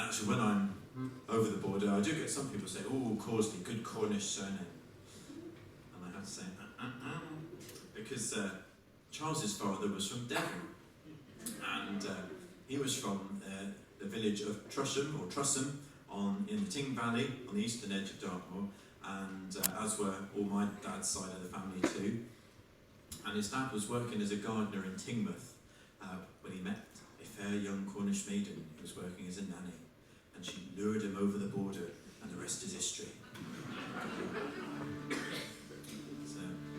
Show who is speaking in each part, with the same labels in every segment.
Speaker 1: And actually, when I'm over the border, I do get some people say, "Oh, Causley, good Cornish surname," and I have to say, because Charles's father was from Devon, and he was from the village of Trusham in the Ting Valley on the eastern edge of Dartmoor, and as were all my dad's side of the family too. And his dad was working as a gardener in Tingmouth when he met a fair young Cornish maiden who was working as a nanny, and she lured him over the border, and the rest is history.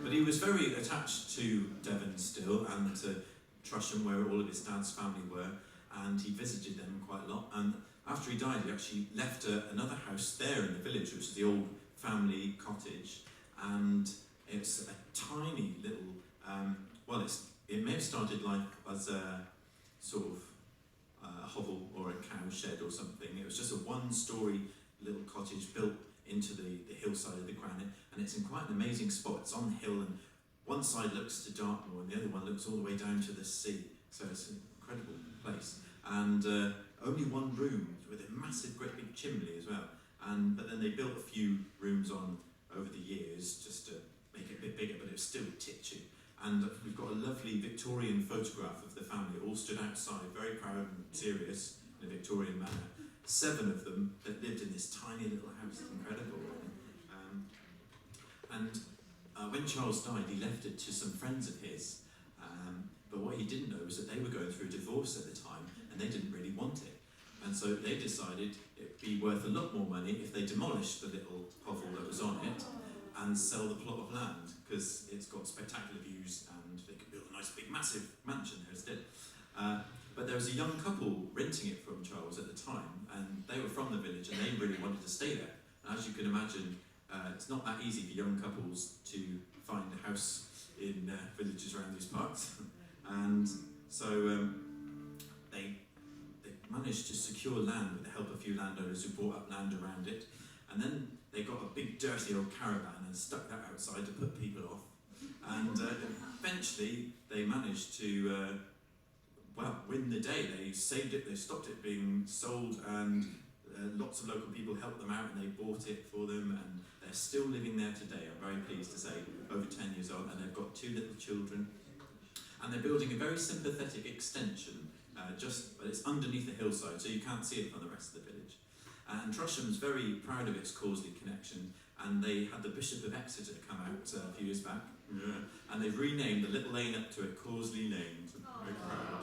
Speaker 1: But he was very attached to Devon still, and to Trusham, where all of his dad's family were, and he visited them quite a lot. And after he died, he actually left another house there in the village, which is the old family cottage, and it's a tiny little, it may have started life as a sort of a hovel or a cow shed or something. It was just a one-storey little cottage built into the hillside of the granite, and it's in quite an amazing spot. It's on the hill, and one side looks to Dartmoor and the other one looks all the way down to the sea, so it's an incredible place. And only one room with a massive great big chimney as well, but then they built a few rooms on over the years just to make it a bit bigger, but it was still titchy. And we've got a lovely Victorian photograph of the family, all stood outside, very proud and serious in a Victorian manner. 7 of them that lived in this tiny little house. It's incredible. When Charles died, he left it to some friends of his. But what he didn't know was that they were going through a divorce at the time, and they didn't really want it. And so they decided it'd be worth a lot more money if they demolished the little hovel that was on it and sell the plot of land, because it's got spectacular views and they could build a nice big massive mansion there instead. But there was a young couple renting it from Charles at the time, and they were from the village and they really wanted to stay there. And as you can imagine, it's not that easy for young couples to find a house in villages around these parts. And so they managed to secure land with the help of a few landowners who bought up land around it. And then they got a big dirty old caravan and stuck that outside to put people off. And eventually they managed to win the day. They saved it, they stopped it being sold, and lots of local people helped them out and they bought it for them, and they're still living there today, I'm very pleased to say, over 10 years old, and they've got 2 little children. And they're building a very sympathetic extension, but it's underneath the hillside, so you can't see it from the rest of the village. And Trusham's very proud of its Causley connection, and they had the Bishop of Exeter come out a few years back, and they've renamed the little lane up to it Causley Lane. So very proud.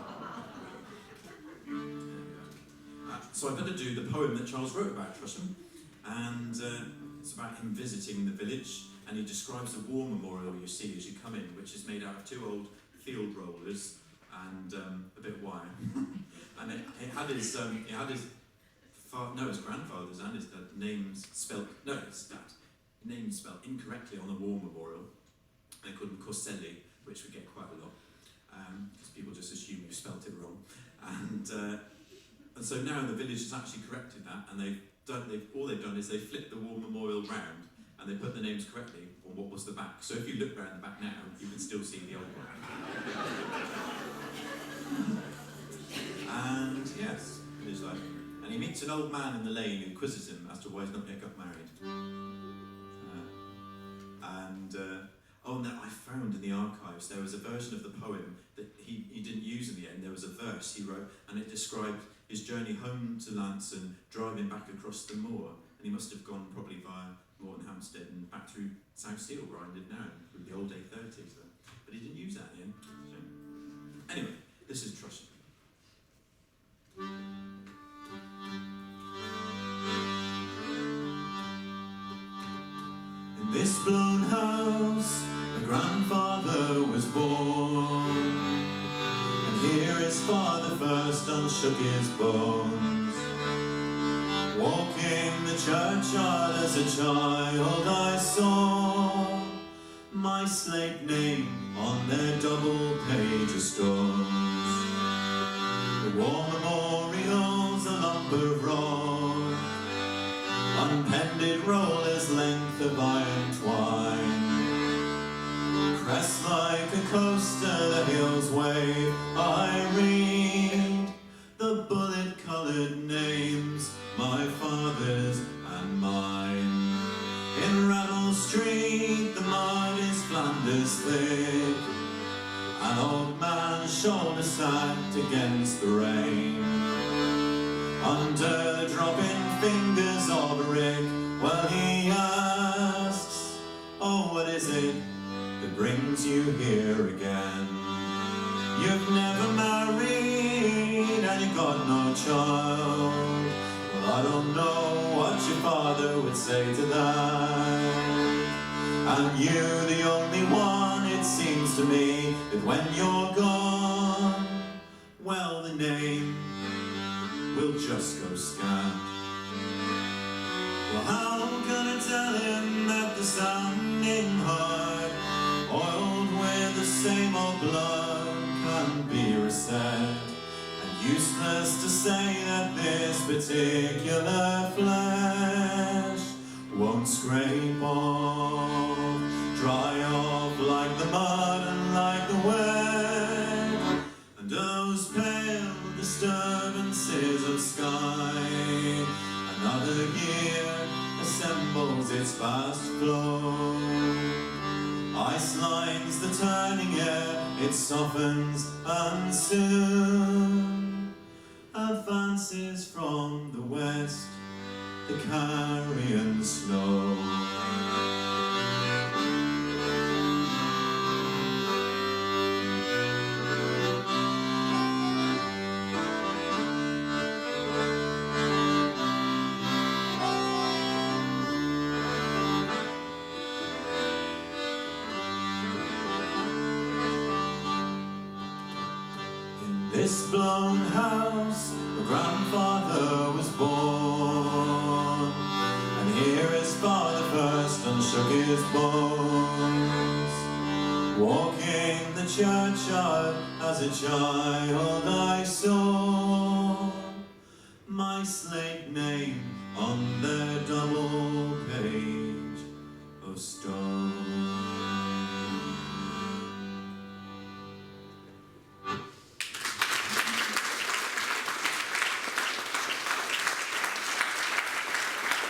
Speaker 1: So I better do the poem that Charles wrote about Trusham, and it's about him visiting the village, and he describes the war memorial you see as you come in, which is made out of 2 old field rollers and a bit of wire. And it had his grandfather's and his dad's names spelt incorrectly on the war memorial. They called him Causley, which we get quite a lot, because people just assume you spelt it wrong. And so now the village has actually corrected that, and all they've done is they flipped the war memorial round and they put the names correctly on what was the back. So if you look round the back now, you can still see the old one. And yes, village life. And he meets an old man in the lane who quizzes him as to why he's not yet got married. And I found in the archives there was a version of the poem that he didn't use in the end. There was a verse he wrote, and it described his journey home to Lanson, driving back across the moor. And he must have gone probably via Morton Hampstead and back through South Seal, where I live now, through the old A30. So. But he didn't use that in the end. So. Anyway, this is Trusham. In this blown house, a grandfather was born, and here his father first unshook his bones. Walking the churchyard as a child, I saw my slate name on their double page of stones. The war memorial's a lump of rock, unpended roller's length of iron twine. Crest like a coaster, the hills wave, I read the bullet-coloured names backed against the rain. Under the dropping fingers of a Rick, well, he asks, oh, what is it that brings you here again? You've never married and you've got no child. Well, I don't know what your father would say to that. And you, the only one, it seems to me, that when you're gone, well, the name will just go scant. Well, how can I tell him that the sounding heart, oiled with the same old blood, can be reset? And useless to say that this particular flesh won't scrape off, dry off like the mud and like the wet, and those pale disturbances of sky. Another year assembles its vast flow. Ice lines the turning air, it softens and soon advances from the west the carrion snow. This blown house, my grandfather was born, and here his father first unshook his bones. Walking the churchyard as a child I saw my slate name on their double